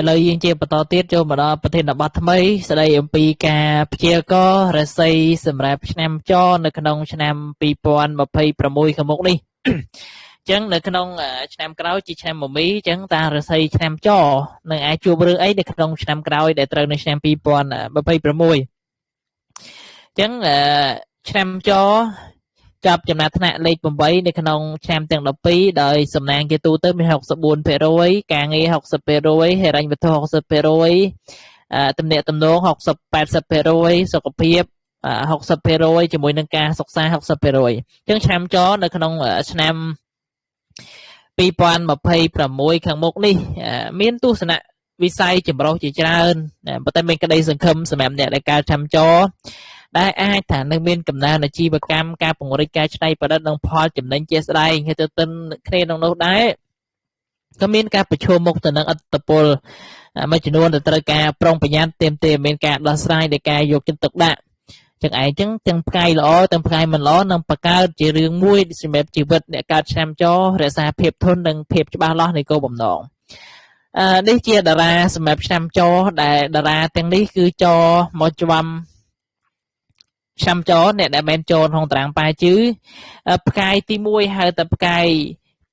ឥឡូវយើងជាបន្តទៀតចូលមកដល់ប្រធានបទថ្មីស្ដីអំពីការព្យាករណ៍រាសីសម្រាប់ឆ្នាំចនៅក្នុងឆ្នាំ2026ខាងមុខនេះអញ្ចឹងនៅក្នុងឆ្នាំក្រោយជាឆ្នាំមមីអញ្ចឹងតារាសីឆ្នាំចនឹងអាចជួបរឿងអីនៅក្នុងឆ្នាំក្រោយដែលត្រូវនៅឆ្នាំ2026អញ្ចឹងឆ្នាំចចាប់ចំណាត់ថ្នាក់លេខ8នៅក្នុងឆ្នាំទាំង12ដោយសំណាងជាទូទៅមាន64%ការងារ60%ហិរញ្ញវត្ថុ60%ទំនាក់ទំនង80%សុខភាព60%ជាមួយនឹងការសិក្សា60%អញ្ចឹងឆ្នាំចនៅក្នុងឆ្នាំ2026ខាងមុខនេះមានទស្សនៈវិស័យចម្រុះជាច្រើនប៉ុន្តែមានក្តីសង្ឃឹមសម្រាប់អ្នកដែលកើតឆ្នាំចដែលអាចថានឹងមានកំណើនអាជីវកម្មការពង្រីកការច្នៃប្រឌិតនិងផលចំណេញជាក់ស្ដែងហើយទៅទិនគ្នាក្នុងនោះដែរក៏មានការប្រឈមមុខទៅនឹងអត្តពលមួយចំនួនទៅត្រូវការប្រុងប្រយ័ត្នទាមទារមានការដោះស្រាយនៃការយកចិត្តទុកដាក់ចឹងឯងចឹងទាំងផ្កាយល្អទាំងផ្កាយមិនល្អនឹងបង្កើតជារឿងមួយសម្រាប់ជីវិតអ្នកកើតឆ្នាំចរក្សាភាពធន់និងភាពច្បាស់លាស់នៃគោលបំណងនេះជាតារាសម្រាប់ឆ្នាំចដែលតារាទាំងនេះគឺចមកជាប់ឆ្នាំចអ្នកដែលមិនចក្នុងតារាងប៉ាជឺផ្កាយទី1ហៅតែផ្កាយ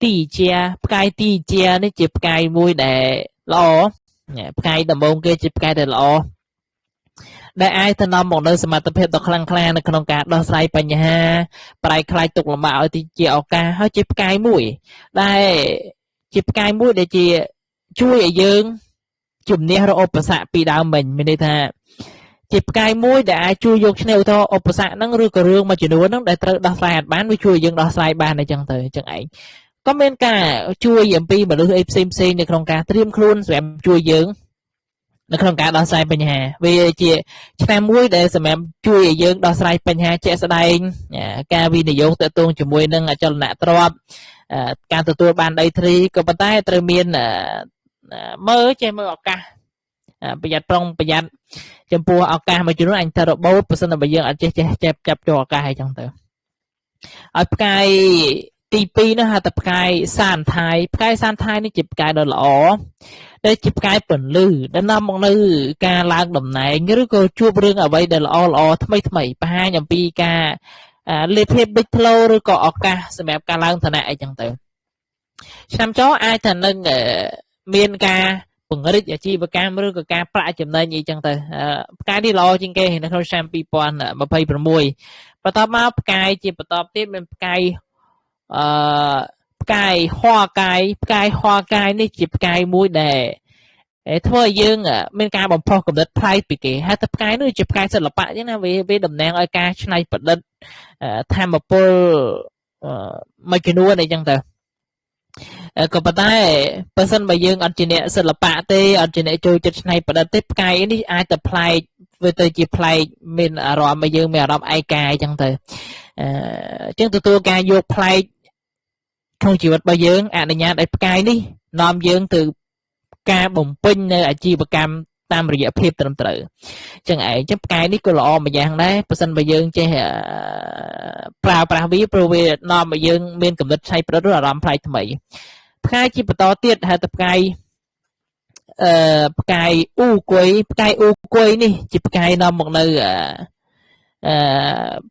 ទីជាផ្កាយទីជានេះជាផ្កាយមួយដែលល្អផ្កាយដំបូងគេជាផ្កាយដែលល្អដែលអាចទៅនាំមកនៅសមត្ថភាពដ៏ខ្លាំងក្លានៅក្នុងការដោះស្រាយបញ្ហាប្រែខ្លាចទុកលំបាកឲ្យទីជាឱកាសហើយជាផ្កាយមួយដែលជាផ្កាយមួយដែលជាជួយឲ្យយើងជំនះរកឧបសគ្គពីដើមមិញមានន័យថាជាផ្កាយមួយដែលអាចជួយយកឈ្នះឧទាហរណ៍ឧបសគ្គហ្នឹងឬក៏រឿងមួយចំនួនហ្នឹងដែលត្រូវដោះស្រាយអត់បានវាជួយយើងដោះស្រាយបានអញ្ចឹងទៅអញ្ចឹងឯងក៏មានការជួយអំពីមនុស្សអីផ្សេងនៅក្នុងការត្រៀមខ្លួនសម្រាប់ជួយយើងនៅក្នុងការដោះស្រាយបញ្ហាវាជាឆ្នាំមួយដែលសម្រាប់ជួយឲ្យយើងដោះស្រាយបញ្ហាជាក់ស្ដែងការវិនិយោគទាក់ទងជាមួយនឹងអចលនទ្រព្យការទទួលបានដីធ្លីក៏ប៉ុន្តែត្រូវមានមើលឱកាសប្រយ័ត្នប្រុងប្រយ័ត្នចំពោះឱកាសមួយចំនួនអញទៅរបូតបើសិនតែយើងអត់ចេះចាប់ចូលឱកាសអីចឹងទៅឲ្យផ្កាយទី2នោះហៅថាផ្កាយសានថៃផ្កាយសានថៃនេះជាផ្កាយដ៏ល្អដែលជាផ្កាយពន្លឺដែលនាំមកនៅការឡើងតំណែងឬក៏ជួបរឿងអ្វីដែលល្អថ្មីបង្ហាញអំពីការលេបភាពបិចផ្លូវឬក៏ឱកាសសម្រាប់ការឡើងឋានៈអីចឹងទៅឆ្នាំចអាចថានឹងមានការពង្រីកអាជីវកម្មឬក៏ការប្រាក់ចំណេញអីចឹងទៅផ្កាយនេះល្អជាងគេនៅក្នុងឆ្នាំ2026បន្តមកផ្កាយជាបន្តទៀតមានផ្កាយផ្កាយហ័រកាយផ្កាយហ័រកាយនេះជាផ្កាយមួយដែលធ្វើឲ្យយើងមានការបំផុសគំនិតប្លែកពីគេហើយតែផ្កាយនោះជាផ្កាយសិល្បៈអញ្ចឹងណាវាតំណាងឲ្យការច្នៃប្រឌិតធម្មពលមួយចំនួនអីចឹងទៅក៏ប៉ុន្តែបើសិនបើយើងអត់ជាអ្នកសិល្បៈទេអត់ជាអ្នកចូលចិត្តច្នៃប្រឌិតទេផ្កាយនេះអាចតែប្លែកវាទៅជាប្លែកមានអារម្មណ៍ឲ្យយើងមានអារម្មណ៍ឯកាយអញ្ចឹងទៅអញ្ចឹងទទួលការយកប្លែកក្នុងជីវិតរបស់យើងអនុញ្ញាតឲ្យផ្កាយនេះនាំយើងទៅការបំពេញនៅអាជីវកម្មតាមរយៈភាពត្រឹមត្រូវអញ្ចឹងឯងចឹងផ្កាយនេះក៏ល្អមួយយ៉ាងដែរបើសិនបើយើងចេះប្រើប្រាស់វាព្រោះវានាំឲ្យយើងមានគំនិតច្នៃប្រឌិតឬអារម្មណ៍ប្លែកថ្មីផ្កាយជាបន្តទៀតហៅថាផ្កាយផ្កាយអ៊ូគុយផ្កាយអ៊ូគុយនេះជាផ្កាយនាំមកនៅ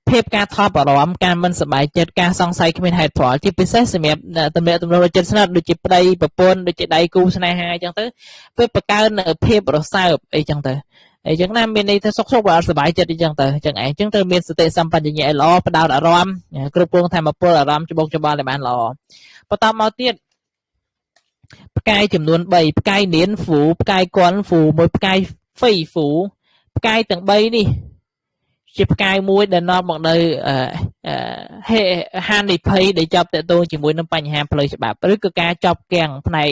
ភាពការថប់អារម្មណ៍ការមិនសប្បាយចិត្តការសង្ស័យគ្មានហេតុផលជាពិសេសសម្រាប់ទំនាក់ទំនងចិត្តស្និទ្ធដូចជាប្តីប្រពន្ធដូចជាដៃគូស្នេហាអញ្ចឹងទៅវាបង្កើននៅភាពរសើបអីចឹងទៅអញ្ចឹងណាមានន័យថាសុខបើអត់សប្បាយចិត្តអីចឹងទៅអញ្ចឹងឯងអញ្ចឹងត្រូវមានសតិសម្បជញ្ញៈល្អផ្ដោតអារម្មណ៍គ្រប់គ្រងធម៌ពលអារម្មណ៍ច្បងច្បល់ឲ្យបានល្អបន្តមកទៀតផ្កាយចំនួន3ផ្កាយនានហ្វូផ្កាយគន់ហ្វូមួយផ្កាយហ្វៃហ្វូផ្កាយទាំង3នេះជាផ្កាយមួយដែលនាំមកនៅហានិភ័យដែលចាប់តទៅជាមួយនឹងបញ្ហាផ្លូវច្បាប់ឬក៏ការចាប់គាំងផ្នែក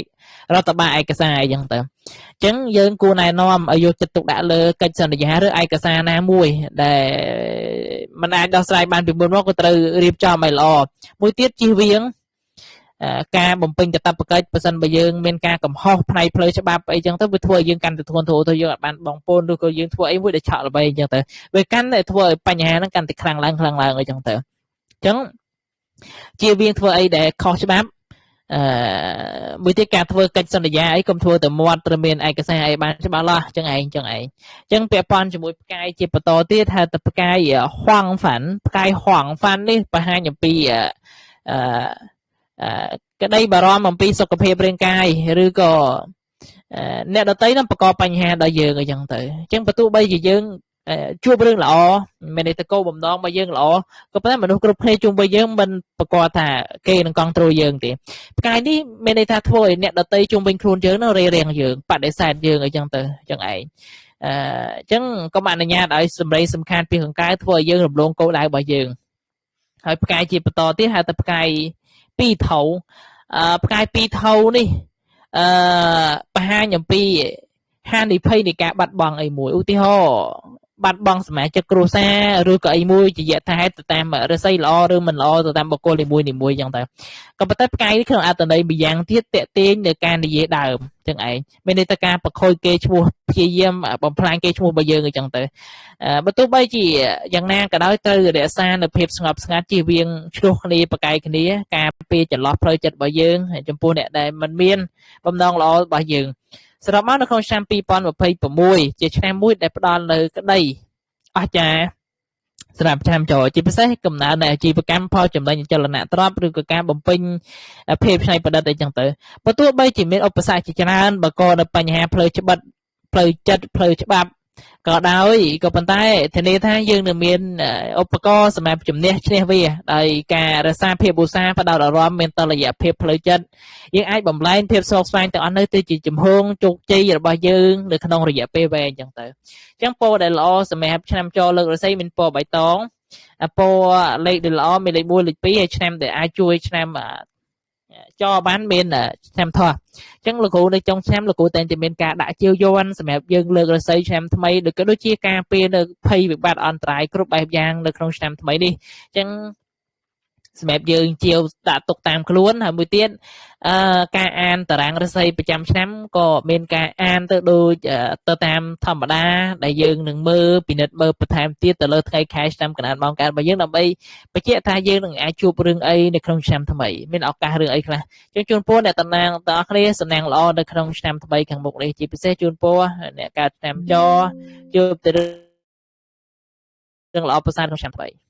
រដ្ឋបាលឯកសារអីចឹងទៅអញ្ចឹងយើងគួរណែនាំឲ្យយកចិត្តទុកដាក់លើកិច្ចសន្យាឬឯកសារណាមួយដែលមិនអាចដោះស្រាយបានពីមុនមកក៏ត្រូវរៀបចំឲ្យល្អមួយទៀតជៀសវាងការបំពេញកាតព្វកិច្ចបើសិនបើយើងមានការកំហុសផ្នែកផ្លូវច្បាប់អីចឹងទៅវាធ្វើឲ្យយើងកាន់តែធ្ងន់ធ្ងរទៅយើងអត់បានបងប្អូនឬក៏យើងធ្វើអីមួយដែលឆក់ល្បីអញ្ចឹងទៅវាកាន់តែធ្វើឲ្យបញ្ហាហ្នឹងកាន់តែខ្លាំងឡើងអីចឹងទៅអញ្ចឹងជៀសវាងធ្វើអីដែលខុសច្បាប់ មួយទៀតការធ្វើកិច្ចសន្យាអីកុំធ្វើតែមាត់ត្រូវមានឯកសារអីបានច្បាស់លាស់ចឹងឯងចឹងពាក់ព័ន្ធជាមួយផ្កាយជាបន្តទៀតថាទៅផ្កាយហួងហ្វាន់ផ្កាយហួងហ្វាន់នេះបង្ហាញអំពីអឺក្តីបារម្ភអំពីសុខភាពរាងកាយឬក៏អ្នកដតីនឹងបង្កបញ្ហាដល់យើងអញ្ចឹងទៅអញ្ចឹងបើទោះបីជាយើងជួបរឿងល្អមានន័យថាគោលបំណងរបស់យើងល្អក៏ប៉ុន្តែមនុស្សគ្រប់គ្នាជុំវិញយើងមិនប្រកាសថាគេនឹងគ្រប់គ្រងយើងទេផ្កាយនេះមានន័យថាធ្វើឲ្យអ្នកដតីជុំវិញខ្លួនយើងនឹងរារាំងយើងបដិសេធយើងអីចឹងទៅចឹងឯងអញ្ចឹងកុំអនុញ្ញាតឲ្យសម្លេងសំខាន់ពីខាងក្រៅធ្វើឲ្យយើងរំលងគោលដៅរបស់យើងហើយផ្កាយជាបន្តទៀតហៅថាផ្កាយពីរថៅផ្កាយពីរថៅនេះបង្ហាញអំពីហានិភ័យនៃការបាត់បង់អីមួយឧទាហរណ៍បាត់បង់សមាជិកគ្រួសារឬក៏អីមួយជាយថាហេតុទៅតាមរស័យល្អឬមិនល្អទៅតាមបុគ្គលនីមួយៗចឹងទៅក៏ប៉ុន្តែផ្កាយនេះក្នុងអត្ថន័យម្យ៉ាងទៀតតេទៀងនៅការនិយាយដើមចឹងឯងមានន័យថាការប្រខូចគេឈ្មោះព្យាយាមបំផ្លាញគេឈ្មោះរបស់យើងអញ្ចឹងទៅបើទោះបីជាយ៉ាងណាក៏ដោយត្រូវរក្សានៅភាពស្ងប់ស្ងាត់ជៀសវាងឆ្លោះគ្នាប្រកែកគ្នាការពារចន្លោះផ្លូវចិត្តរបស់យើងចំពោះអ្នកដែលមិនមានបំណងល្អរបស់យើងសរុបមកនៅក្នុងឆ្នាំ2026ជាឆ្នាំមួយដែលផ្ដល់នៅក្តីអស្ចារ្យសម្រាប់ឆ្នាំចជាពិសេសកំណើននៃអាជីវកម្មផលចំណេញចលនាទ្រព្យឬក៏ការបំពេញភាពច្នៃប្រឌិតអីចឹងទៅបើទោះបីជាមានឧបសគ្គជាច្រើនបើក៏នៅបញ្ហាផ្លូវច្បាប់ផ្លូវចិត្តផ្លូវច្បាប់ក៏ដោយក៏ប៉ុន្តែធានាថាយើងនឹងមានឧបករណ៍សម្រាប់ជំនះឈ្នះវាដោយការរក្សាភាពឧស្សាហ៍ផ្ដោតអារម្មណ៍មានតុល្យភាពផ្លូវចិត្តយើងអាចបំលែងភាពសោកស្ដាយទាំងអស់នោះទៅជាជំហរជោគជ័យរបស់យើងនៅក្នុងរយៈពេលវែងអញ្ចឹងទៅអញ្ចឹងពណ៌ដែលល្អសម្រាប់ឆ្នាំចលើករាសីមានពណ៌បៃតងពណ៌លេខដែលល្អមានលេខ1លេខ2ហើយឆ្នាំដែលអាចជួយឆ្នាំចបានមានឆ្នាំថោះអញ្ចឹងលោកគ្រូនៅចុងឆ្នាំលោកគ្រូតែងតែមានការដាក់ជាវយ័នសម្រាប់យើងលើករាសីឆ្នាំថ្មីដូចជាការពារនៅភ័យវិបត្តិអន្តរាយគ្រប់បែបយ៉ាងនៅក្នុងឆ្នាំថ្មីនេះអញ្ចឹងសម្រាប់យើងជាវដាក់ទុកតាមខ្លួនហើយមួយទៀតការអានតារាងរាសីប្រចាំឆ្នាំក៏មានការអានទៅដូចទៅតាមធម្មតាដែលយើងនឹងមើលពិនិត្យមើលបន្ថែមទៀតទៅលើថ្ងៃខែឆ្នាំកណ្ដាលម៉ោងកើតរបស់យើងដើម្បីបញ្ជាក់ថាយើងនឹងអាចជួបរឿងអីនៅក្នុងឆ្នាំថ្មីមានឱកាសរឿងអីខ្លះចឹងជូនពរអ្នកតំណាងទាំងអស់គ្នាសំណាងល្អនៅក្នុងឆ្នាំថ្មីខាងមុខនេះជាពិសេសជូនពរអ្នកកើតឆ្នាំចជួបទៅរឿងល្អប្រសើរក្នុងឆ្នាំថ្មី